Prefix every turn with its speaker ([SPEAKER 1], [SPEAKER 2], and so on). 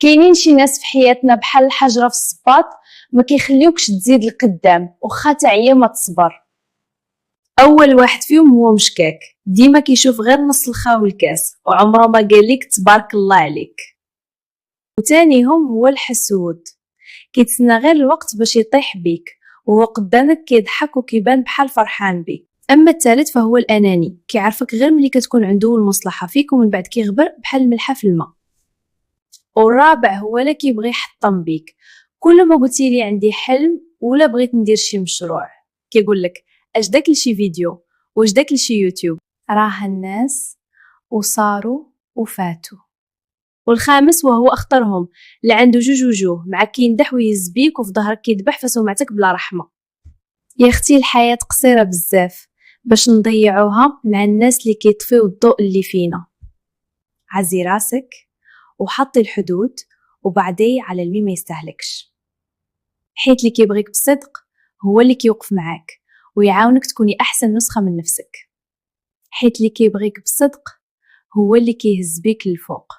[SPEAKER 1] كاينين شي ناس في حياتنا بحال الحجره في الصباط ما كيخليوكش تزيد لقدام وخا تعيا ما تصبر. اول واحد فيهم هو مشكاك، ديما كيشوف غير نص الخا والكاس وعمره ما قال لك تبارك الله عليك. وثانيهم هو الحسود، كيتسنى غير الوقت باش يطيح بيك وهو قدامك كيضحك وكيبان بحال فرحان بيك. اما الثالث فهو الاناني، كيعرفك غير ملي كتكون عنده المصلحه فيك ومن بعد كيغبر بحال الملحه في الماء. والرابع هو اللي كيبغي يحطم بيك، كل ما قلتي لي عندي حلم ولا بغيت ندير شي مشروع كيقول لك اش داك لشي فيديو واش داك لشي يوتيوب، راه الناس وصاروا وفاتوا. والخامس وهو اخطرهم، اللي عنده جوج وجوه، مع كيندح ويهز بيك وفي ظهرك كيدبح فسمعتك بلا رحمه. يا اختي الحياه قصيره بزاف باش نضيعوها مع الناس اللي كيطفيو الضوء اللي فينا. عزي راسك وحطي الحدود وبعدي على اللي ما يستهلكش، حيت اللي كيبغيك بصدق هو اللي كيوقف معاك ويعاونك تكوني احسن نسخه من نفسك، حيت اللي كيبغيك بصدق هو اللي كيهز بيك للفوق.